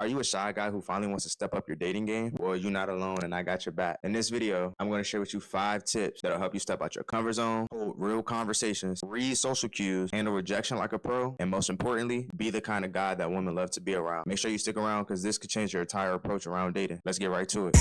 Are you a shy guy who finally wants to step up your dating game? Well, you're not alone and I got your back. In this video, I'm going to share with you 5 tips that'll help you step out your comfort zone, hold real conversations, read social cues, handle rejection like a pro, and most importantly, be the kind of guy that women love to be around. Make sure you stick around because this could change your entire approach around dating. Let's get right to it.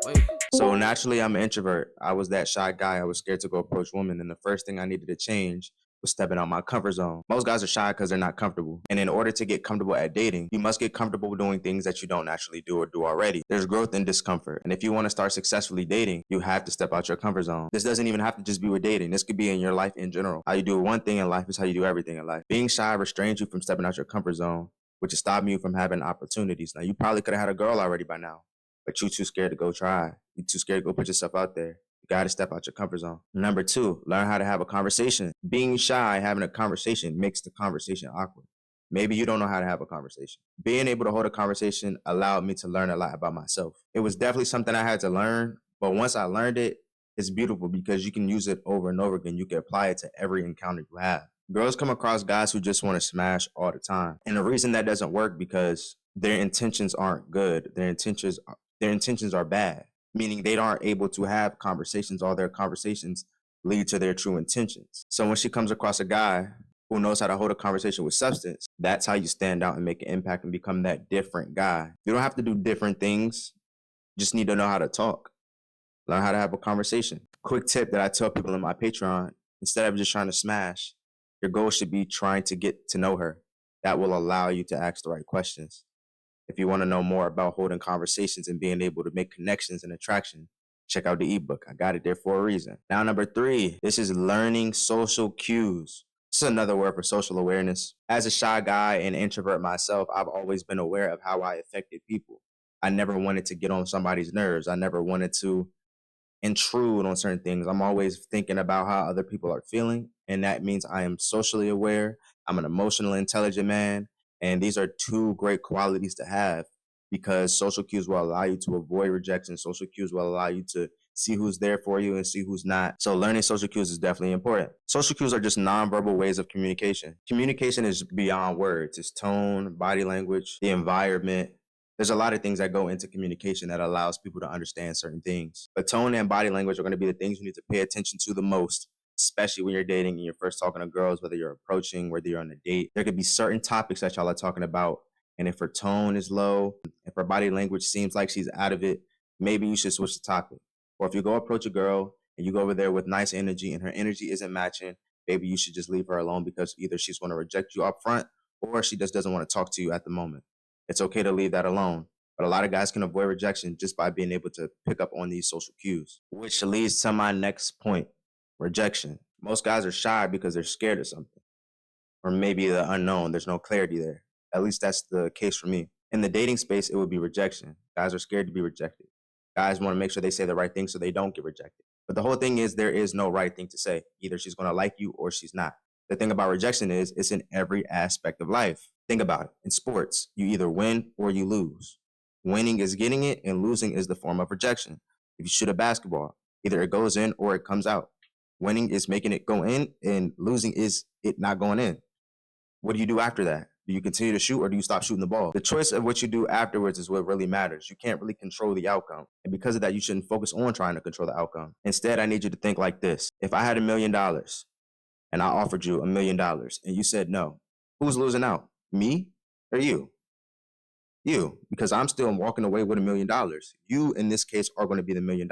Wait. So naturally, I'm an introvert. I was that shy guy. I was scared to go approach women, and the first thing I needed to change was stepping out my comfort zone. Most guys are shy because they're not comfortable. And in order to get comfortable at dating, you must get comfortable doing things that you don't naturally do or do already. There's growth in discomfort. And if you want to start successfully dating, you have to step out your comfort zone. This doesn't even have to just be with dating. This could be in your life in general. How you do one thing in life is how you do everything in life. Being shy restrains you from stepping out your comfort zone, which is stopping you from having opportunities. Now, you probably could have had a girl already by now, but you're too scared to go try. You're too scared to go put yourself out there. You got to step out your comfort zone. Number 2, learn how to have a conversation. Being shy, having a conversation makes the conversation awkward. Maybe you don't know how to have a conversation. Being able to hold a conversation allowed me to learn a lot about myself. It was definitely something I had to learn, but once I learned it, it's beautiful because you can use it over and over again. You can apply it to every encounter you have. Girls come across guys who just want to smash all the time. And the reason that doesn't work because their intentions aren't good. Their intentions are bad, meaning they aren't able to have conversations. All their conversations lead to their true intentions. So when she comes across a guy who knows how to hold a conversation with substance, that's how you stand out and make an impact and become that different guy. You don't have to do different things. You just need to know how to talk. Learn how to have a conversation. Quick tip that I tell people in my Patreon, instead of just trying to smash, your goal should be trying to get to know her. That will allow you to ask the right questions. If you want to know more about holding conversations and being able to make connections and attraction, check out the ebook. I got it there for a reason. Now, number 3, this is learning social cues. This is another word for social awareness. As a shy guy and introvert myself, I've always been aware of how I affected people. I never wanted to get on somebody's nerves. I never wanted to intrude on certain things. I'm always thinking about how other people are feeling, and that means I am socially aware. I'm an emotionally intelligent man, and these are 2 great qualities to have because social cues will allow you to avoid rejection. Social cues will allow you to see who's there for you and see who's not. So learning social cues is definitely important. Social cues are just nonverbal ways of communication. Communication is beyond words. It's tone, body language, the environment. There's a lot of things that go into communication that allows people to understand certain things. But tone and body language are going to be the things you need to pay attention to the most, especially when you're dating and you're first talking to girls, whether you're approaching, whether you're on a date. There could be certain topics that y'all are talking about, and if her tone is low, if her body language seems like she's out of it, maybe you should switch the topic. Or if you go approach a girl and you go over there with nice energy and her energy isn't matching, maybe you should just leave her alone because either she's going to reject you up front or she just doesn't want to talk to you at the moment. It's okay to leave that alone. But a lot of guys can avoid rejection just by being able to pick up on these social cues, which leads to my next point, rejection. Most guys are shy because they're scared of something, or maybe the unknown. There's no clarity there. At least that's the case for me. In the dating space, it would be rejection. Guys are scared to be rejected. Guys want to make sure they say the right thing so they don't get rejected. But the whole thing is there is no right thing to say. Either she's going to like you or she's not. The thing about rejection is it's in every aspect of life. Think about it. In sports, you either win or you lose. Winning is getting it and losing is the form of rejection. If you shoot a basketball, either it goes in or it comes out. Winning is making it go in and losing is it not going in. What do you do after that? Do you continue to shoot or do you stop shooting the ball? The choice of what you do afterwards is what really matters. You can't really control the outcome. And because of that, you shouldn't focus on trying to control the outcome. Instead, I need you to think like this. If I had $1 million and I offered you $1 million and you said no, who's losing out? Me or you? You, because I'm still walking away with $1 million. You, in this case, are going to be the $1 million.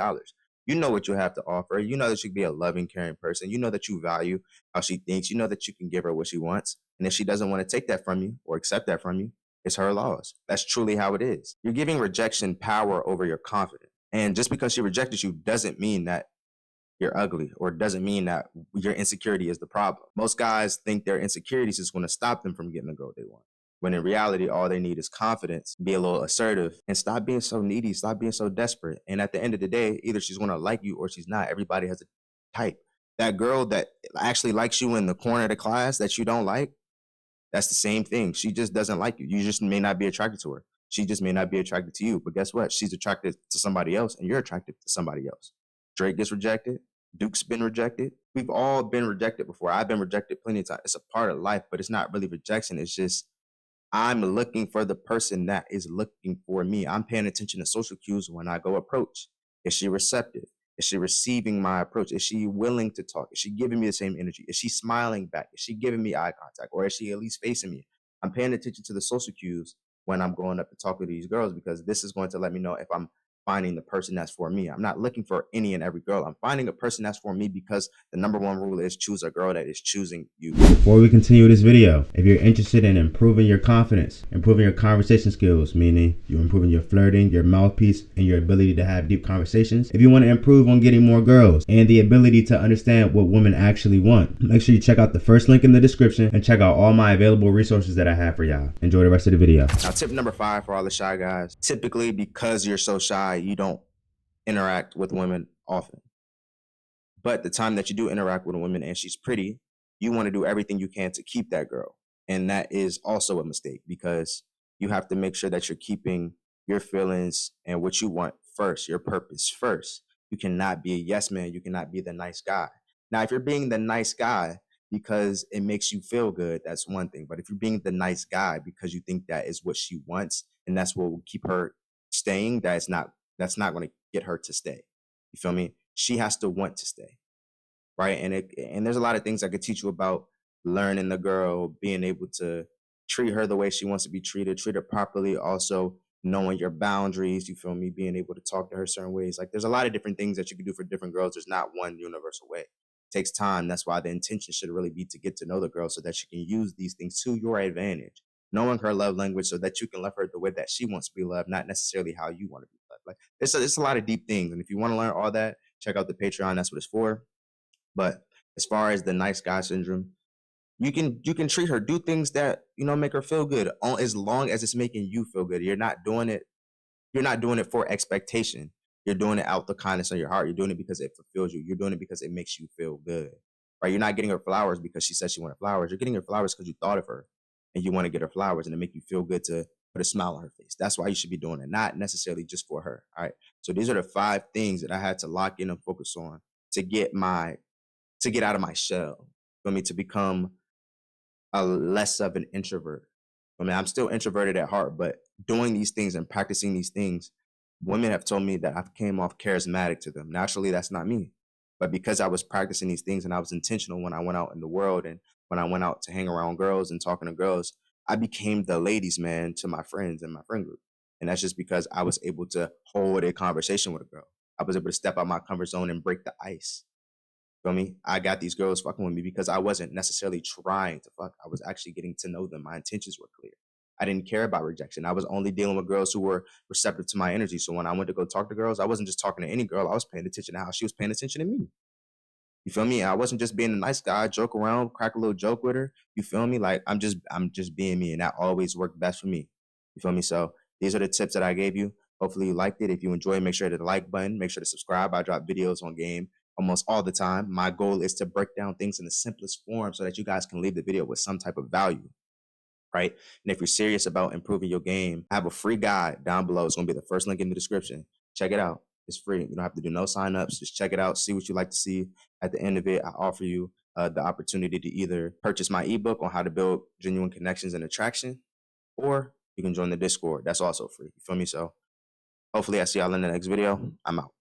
You know what you have to offer. You know that you can be a loving, caring person. You know that you value how she thinks. You know that you can give her what she wants. And if she doesn't want to take that from you or accept that from you, it's her loss. That's truly how it is. You're giving rejection power over your confidence. And just because she rejected you doesn't mean that you're ugly or doesn't mean that your insecurity is the problem. Most guys think their insecurities is going to stop them from getting the girl they want. When in reality, all they need is confidence, be a little assertive, and stop being so needy, stop being so desperate. And at the end of the day, either she's going to like you or she's not. Everybody has a type. That girl that actually likes you in the corner of the class that you don't like, that's the same thing. She just doesn't like you. You just may not be attracted to her. She just may not be attracted to you. But guess what? She's attracted to somebody else, and you're attracted to somebody else. Drake gets rejected. Duke's been rejected. We've all been rejected before. I've been rejected plenty of times. It's a part of life, but it's not really rejection. It's just I'm looking for the person that is looking for me. I'm paying attention to social cues when I go approach. Is she receptive? Is she receiving my approach? Is she willing to talk? Is she giving me the same energy? Is she smiling back? Is she giving me eye contact? Or is she at least facing me? I'm paying attention to the social cues when I'm going up to talk to these girls, because this is going to let me know if I'm finding the person that's for me. I'm not looking for any and every girl. I'm finding a person that's for me, because the number one rule is choose a girl that is choosing you. Before we continue this video, if you're interested in improving your confidence, improving your conversation skills, meaning you're improving your flirting, your mouthpiece, and your ability to have deep conversations, if you want to improve on getting more girls and the ability to understand what women actually want, make sure you check out the first link in the description and check out all my available resources that I have for y'all. Enjoy the rest of the video. Now, tip number 5 for all the shy guys. Typically, because you're so shy, you don't interact with women often. But the time that you do interact with a woman and she's pretty, you want to do everything you can to keep that girl. And that is also a mistake, because you have to make sure that you're keeping your feelings and what you want first, your purpose first. You cannot be a yes man. You cannot be the nice guy. Now, if you're being the nice guy because it makes you feel good, that's one thing. But if you're being the nice guy because you think that is what she wants and that's what will keep her staying, that's not going to get her to stay. You feel me? She has to want to stay, right? And there's a lot of things I could teach you about learning the girl, being able to treat her the way she wants to be treated, treat her properly, also knowing your boundaries, you feel me? Being able to talk to her certain ways. Like, there's a lot of different things that you can do for different girls. There's not one universal way. It takes time. That's why the intention should really be to get to know the girl so that you can use these things to your advantage. Knowing her love language so that you can love her the way that she wants to be loved, not necessarily how you want to be loved. Like, it's a lot of deep things. And if you want to learn all that, check out the Patreon. That's what it's for. But as far as the nice guy syndrome, you can treat her, do things that, make her feel good, as long as it's making you feel good. You're not doing it for expectation. You're doing it out the kindness of your heart. You're doing it because it fulfills you. You're doing it because it makes you feel good. Right? You're not getting her flowers because she said she wanted flowers. You're getting her flowers because you thought of her and you want to get her flowers, and it make you feel good to put a smile on her face. That's why you should be doing it, not necessarily just for her. All right. So these are the 5 things that I had to lock in and focus on to get out of my shell, for me to become a less of an introvert. I mean, I'm still introverted at heart, but doing these things and practicing these things, women have told me that I've came off charismatic to them. Naturally, that's not me. But because I was practicing these things and I was intentional when I went out in the world and when I went out to hang around girls and talking to girls, I became the ladies' man to my friends and my friend group. And that's just because I was able to hold a conversation with a girl. I was able to step out my comfort zone and break the ice. Feel me? I got these girls fucking with me because I wasn't necessarily trying to fuck. I was actually getting to know them. My intentions were clear. I didn't care about rejection. I was only dealing with girls who were receptive to my energy. So when I went to go talk to girls, I wasn't just talking to any girl. I was paying attention to how she was paying attention to me. You feel me? I wasn't just being a nice guy, joke around, crack a little joke with her. You feel me? Like, I'm just being me, and that always worked best for me. You feel me? So these are the tips that I gave you. Hopefully you liked it. If you enjoyed, make sure to hit the like button. Make sure to subscribe. I drop videos on game almost all the time. My goal is to break down things in the simplest form so that you guys can leave the video with some type of value, right? And if you're serious about improving your game, I have a free guide down below. It's going to be the first link in the description. Check it out. It's free. You don't have to do no signups. Just check it out. See what you like to see. At the end of it, I offer you the opportunity to either purchase my ebook on how to build genuine connections and attraction, or you can join the Discord. That's also free. You feel me? So hopefully I see y'all in the next video. I'm out.